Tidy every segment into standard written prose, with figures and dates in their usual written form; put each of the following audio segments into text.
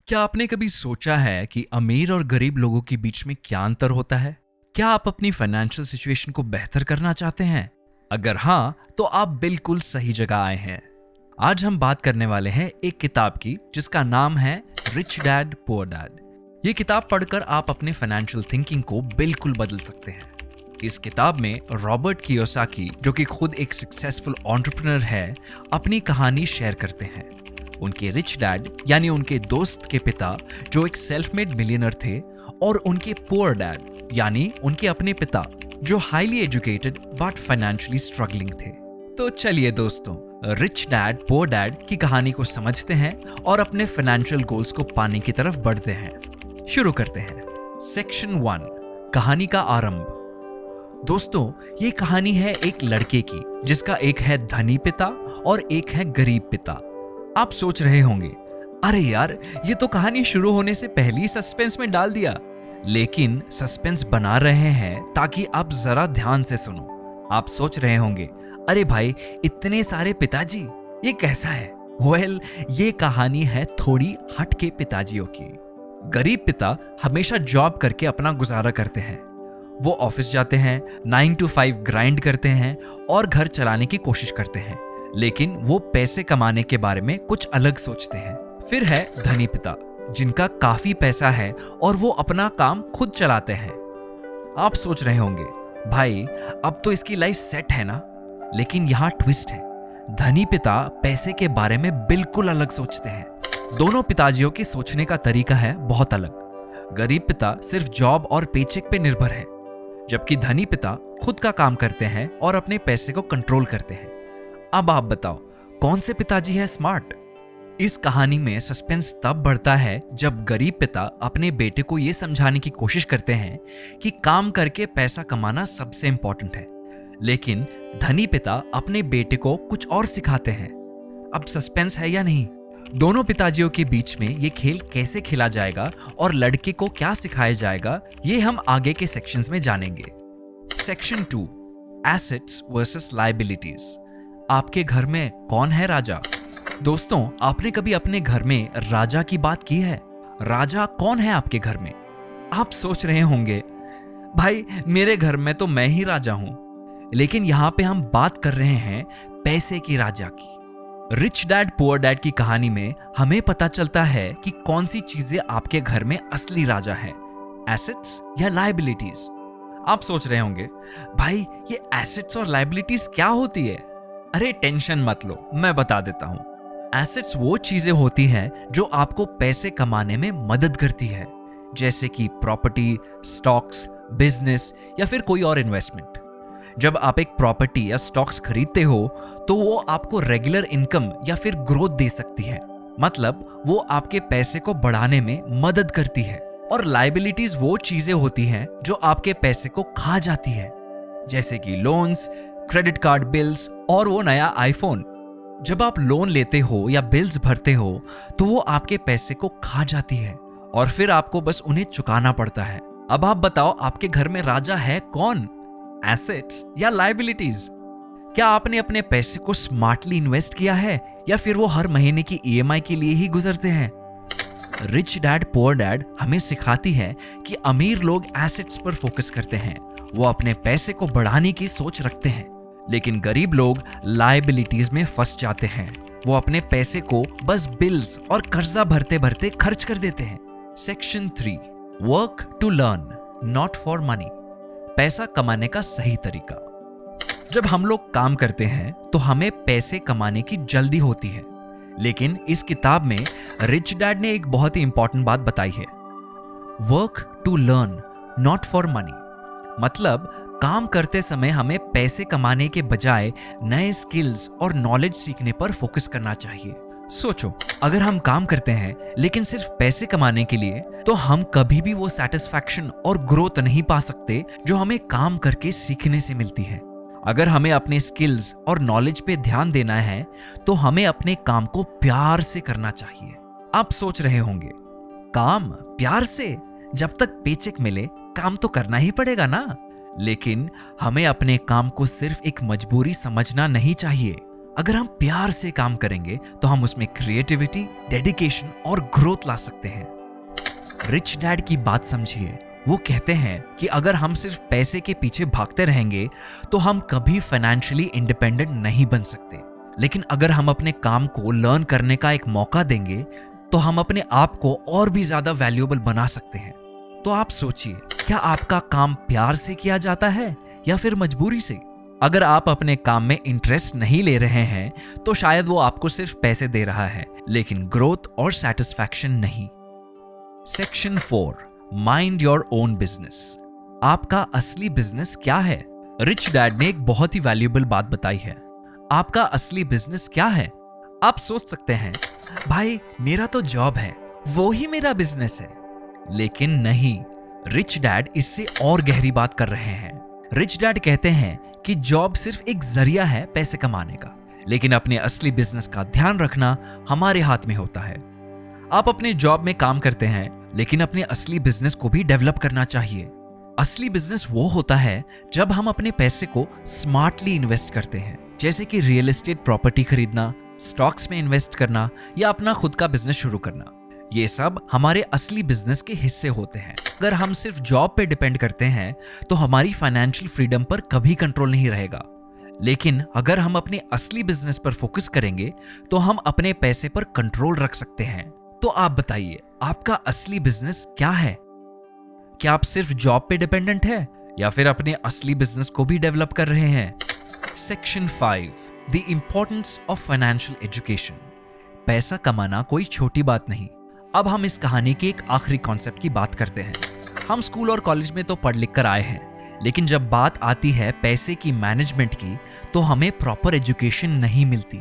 क्या आपने कभी सोचा है कि अमीर और गरीब लोगों के बीच में क्या अंतर होता है? क्या आप अपनी फाइनेंशियल सिचुएशन को बेहतर करना चाहते हैं? अगर हाँ, तो आप बिल्कुल सही जगह आए हैं। आज हम बात करने वाले हैं एक किताब की जिसका नाम है रिच डैड पुअर डैड। ये किताब पढ़कर आप अपने फाइनेंशियल थिंकिंग को बिल्कुल बदल सकते हैं। इस किताब में रॉबर्ट कियोसाकी, जो कि खुद एक सक्सेसफुल एंटरप्रेन्योर है, अपनी कहानी शेयर करते हैं। उनके रिच डैड यानी उनके दोस्त के पिता जो एक सेल्फ मेड मिलियनर थे, और उनके पुअर डैड यानी उनके अपने पिता जो highly educated but financially struggling थे। तो चलिए दोस्तों, रिच डैड पुअर डैड की कहानी को समझते हैं और अपने फाइनेंशियल गोल्स को पाने की तरफ बढ़ते हैं। शुरू करते हैं। सेक्शन 1, कहानी का आरंभ। दोस्तों, ये कहानी है एक लड़के की जिसका एक है धनी पिता और एक है गरीब पिता। आप सोच रहे होंगे, अरे यार, ये तो कहानी शुरू होने से पहले ही सस्पेंस में डाल दिया। लेकिन सस्पेंस बना रहे हैं ताकि आप जरा ध्यान से सुनो। आप सोच रहे होंगे, अरे भाई, इतने सारे पिताजी, ये कैसा है? वेल, ये कहानी है थोड़ी हटके पिताजियों की। गरीब पिता हमेशा जॉब करके अपना गुजारा करते हैं। वो ऑफिस जाते हैं, 9 to 5 ग्राइंड करते हैं और घर चलाने की कोशिश करते हैं, लेकिन वो पैसे कमाने के बारे में कुछ अलग सोचते हैं। फिर है धनी पिता, जिनका काफी पैसा है और वो अपना काम खुद चलाते हैं। आप सोच रहे होंगे, भाई, अब तो इसकी लाइफ सेट है ना? लेकिन यहाँ ट्विस्ट है। धनी पिता पैसे के बारे में बिल्कुल अलग सोचते हैं। दोनों पिताजियों के सोचने का तरीका है बहुत अलग। गरीब पिता सिर्फ जॉब और पेचेक पे निर्भर है, जबकि धनी पिता खुद का काम करते हैं और अपने पैसे को कंट्रोल करते हैं। अब आप बताओ, कौन से पिताजी है स्मार्ट? इस कहानी में सस्पेंस तब बढ़ता है जब गरीब पिता अपने बेटे को यह समझाने की कोशिश करते हैं कि काम करके पैसा कमाना सबसे इंपॉर्टेंट है, लेकिन धनी पिता अपने बेटे को कुछ और सिखाते हैं। अब सस्पेंस है या नहीं? दोनों पिताजियों के बीच में ये खेल कैसे खेला जाएगा और लड़के को क्या सिखाया जाएगा, ये हम आगे के सेक्शंस में जानेंगे। Section 2, assets versus liabilities. आपके घर में कौन है राजा? दोस्तों, आपने कभी अपने घर में राजा की बात की है? राजा कौन है आपके घर में? आप सोच रहे होंगे, भाई, मेरे घर में तो मैं ही राजा हूं। लेकिन यहां पे हम बात कर रहे हैं पैसे की राजा की। रिच डैड पुअर डैड की कहानी में हमें पता चलता है कि कौन सी चीजें आपके घर में असली राजा है, एसेट्स या लायबिलिटीज। आप सोच रहे होंगे, भाई, ये एसेट्स और लायबिलिटीज क्या होती है? अरे टेंशन मत लो, मैं बता देता हूं। एसेट्स वो चीजें होती हैं जो आपको पैसे कमाने में मदद करती है, जैसे कि प्रॉपर्टी, स्टॉक्स, बिजनेस या फिर कोई और इन्वेस्टमेंट। जब आप एक प्रॉपर्टी या स्टॉक्स खरीदते हो तो वो आपको रेगुलर इनकम या फिर ग्रोथ दे सकती है, मतलब वो आपके पैसे को बढ़ाने में मदद करती है। और लायबिलिटीज वो चीजें होती हैं जो आपके पैसे को खा जाती है, जैसे कि लोन्स, क्रेडिट कार्ड बिल्स और वो नया आईफोन। जब आप लोन लेते हो या बिल्स भरते हो तो वो आपके पैसे को खा जाती है और फिर आपको बस उन्हें चुकाना पड़ता है। अब आप बताओ, आपके घर में राजा है कौन, एसेट्स या लायबिलिटीज? क्या आपने अपने पैसे को स्मार्टली इन्वेस्ट किया है या फिर वो हर महीने की ईएमआई के लिए ही गुजरते हैं? रिच डैड पुअर डैड हमें सिखाती है कि अमीर लोग एसेट्स पर फोकस करते हैं, वो अपने पैसे को बढ़ाने की सोच रखते हैं, लेकिन गरीब लोग लायबिलिटीज में फंस जाते हैं। वो अपने पैसे को बस बिल्स और कर्जा भरते भरते खर्च कर देते हैं। Section 3, work to learn not for money. पैसा कमाने का सही तरीका। जब हम लोग काम करते हैं तो हमें पैसे कमाने की जल्दी होती है, लेकिन इस किताब में रिच डैड ने एक बहुत ही इंपॉर्टेंट बात बताई है, work to learn not for money. मतलब काम करते समय हमें पैसे कमाने के बजाय नए स्किल्स और नॉलेज सीखने पर फोकस करना चाहिए। सोचो, अगर हम काम करते हैं लेकिन सिर्फ पैसे कमाने के लिए, तो हम कभी भी वो सैटिस्फैक्शन और ग्रोथ नहीं पा सकते जो हमें काम करके सीखने से मिलती है। अगर हमें अपने स्किल्स और नॉलेज पे ध्यान देना है तो हमें अपने काम को प्यार से करना चाहिए। आप सोच रहे होंगे, काम प्यार से? जब तक पेचेक मिले काम तो करना ही पड़ेगा ना। लेकिन हमें अपने काम को सिर्फ एक मजबूरी समझना नहीं चाहिए। अगर हम प्यार से काम करेंगे तो हम उसमें क्रिएटिविटी, डेडिकेशन और ग्रोथ ला सकते हैं। रिच डैड की बात समझिए। वो कहते हैं कि अगर हम सिर्फ पैसे के पीछे भागते रहेंगे तो हम कभी फाइनेंशियली इंडिपेंडेंट नहीं बन सकते। लेकिन अगर हम अपने काम को लर्न करने का एक मौका देंगे तो हम अपने आप को और भी ज्यादा वैल्यूएबल बना सकते हैं। तो आप सोचिए, क्या आपका काम प्यार से किया जाता है या फिर मजबूरी से? अगर आप अपने काम में इंटरेस्ट नहीं ले रहे हैं तो शायद वो आपको सिर्फ पैसे दे रहा है, लेकिन ग्रोथ और सेटिस्फैक्शन नहीं। Section 4, mind your own business. आपका असली बिजनेस क्या है? रिच डैड ने एक बहुत ही वैल्यूएबल बात बताई है। आपका असली बिजनेस क्या है? आप सोच सकते हैं, भाई मेरा तो जॉब है, वो ही मेरा बिजनेस है। लेकिन नहीं, रिच डैड इससे और गहरी बात कर रहे हैं। रिच डैड कहते हैं कि जॉब सिर्फ एक जरिया है पैसे कमाने का, लेकिन अपने असली बिजनेस का ध्यान रखना हमारे हाथ में होता है। आप अपने जॉब में काम करते हैं, लेकिन अपने असली बिजनेस को भी डेवलप करना चाहिए। असली बिजनेस वो होता है जब हम अपने पैसे को स्मार्टली इन्वेस्ट करते हैं, जैसे कि रियल एस्टेट प्रॉपर्टी खरीदना, स्टॉक्स में इन्वेस्ट करना या अपना खुद का बिजनेस शुरू करना। ये सब हमारे असली बिजनेस के हिस्से होते हैं। अगर हम सिर्फ जॉब पे डिपेंड करते हैं तो हमारी फाइनेंशियल फ्रीडम पर कभी कंट्रोल नहीं रहेगा। लेकिन अगर हम अपने असली बिजनेस पर फोकस करेंगे तो हम अपने पैसे पर कंट्रोल रख सकते हैं। तो आप बताइए, आपका असली बिजनेस क्या है? क्या आप सिर्फ जॉब पे डिपेंडेंट है या फिर अपने असली बिजनेस को भी डेवलप कर रहे हैं? Section 5, the importance of financial education. पैसा कमाना कोई छोटी बात नहीं। अब हम इस कहानी के एक आखिरी कॉन्सेप्ट की बात करते हैं। हम स्कूल और कॉलेज में तो पढ़ लिख कर आए हैं, लेकिन जब बात आती है पैसे की मैनेजमेंट की तो हमें प्रॉपर एजुकेशन नहीं मिलती।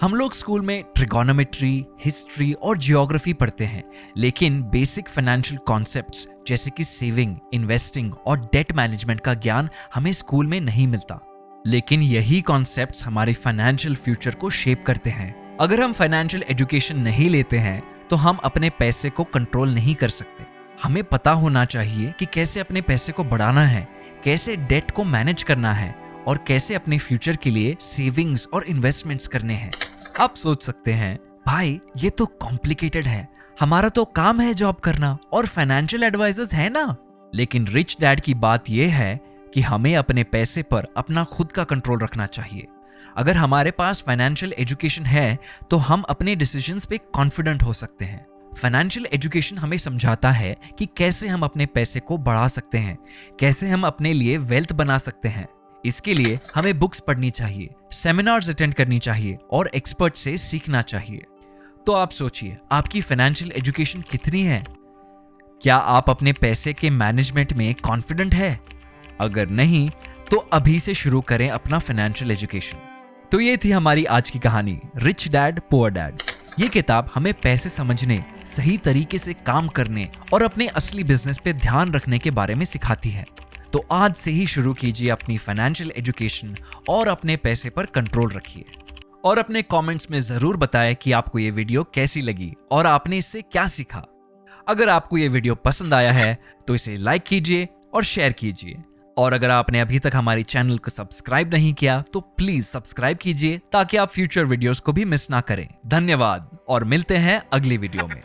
हम लोग स्कूल में ट्रिगोनोमेट्री, हिस्ट्री और जियोग्राफी पढ़ते हैं, लेकिन बेसिक फाइनेंशियल कॉन्सेप्ट्स जैसे कि सेविंग, इन्वेस्टिंग और डेट मैनेजमेंट का ज्ञान हमें स्कूल में नहीं मिलता। लेकिन यही कॉन्सेप्ट्स हमारे फाइनेंशियल फ्यूचर को शेप करते हैं। अगर हम फाइनेंशियल एजुकेशन नहीं लेते हैं तो हम अपने पैसे को कंट्रोल नहीं कर सकते। हमें पता होना चाहिए कि कैसे अपने पैसे को बढ़ाना है, कैसे डेट को मैनेज करना है और कैसे अपने फ्यूचर के लिए सेविंग्स और इन्वेस्टमेंट्स करने हैं। आप सोच सकते हैं, भाई ये तो कॉम्प्लिकेटेड है, हमारा तो काम है जॉब करना और फाइनेंशियल एडवाइजर्स है ना। लेकिन रिच डैड की बात यह है कि हमें अपने पैसे पर अपना खुद का कंट्रोल रखना चाहिए। अगर हमारे पास फाइनेंशियल एजुकेशन है तो हम अपने डिसीजंस पे कॉन्फिडेंट हो सकते हैं। फाइनेंशियल एजुकेशन हमें समझाता है कि कैसे हम अपने पैसे को बढ़ा सकते हैं, कैसे हम अपने लिए वेल्थ बना सकते हैं। इसके लिए हमें बुक्स पढ़नी चाहिए, सेमिनार्स अटेंड करनी चाहिए और एक्सपर्ट से सीखना चाहिए। तो आप सोचिए, आपकी फाइनेंशियल एजुकेशन कितनी है? क्या आप अपने पैसे के मैनेजमेंट में कॉन्फिडेंट है? अगर नहीं तो अभी से शुरू करें अपना फाइनेंशियल एजुकेशन। तो ये थी हमारी आज की कहानी, रिच डैड पुअर डैड। ये किताब हमें पैसे समझने, सही तरीके से काम करने और अपने असली बिजनेस पे ध्यान रखने के बारे में सिखाती है। तो आज से ही शुरू कीजिए अपनी फाइनेंशियल एजुकेशन और अपने पैसे पर कंट्रोल रखिए। और अपने कमेंट्स में जरूर बताएं कि आपको ये वीडियो कैसी लगी और आपने इससे क्या सीखा। अगर आपको ये वीडियो पसंद आया है तो इसे लाइक कीजिए और शेयर कीजिए। और अगर आपने अभी तक हमारी चैनल को सब्सक्राइब नहीं किया तो प्लीज सब्सक्राइब कीजिए ताकि आप फ्यूचर वीडियोस को भी मिस ना करें। धन्यवाद और मिलते हैं अगली वीडियो में।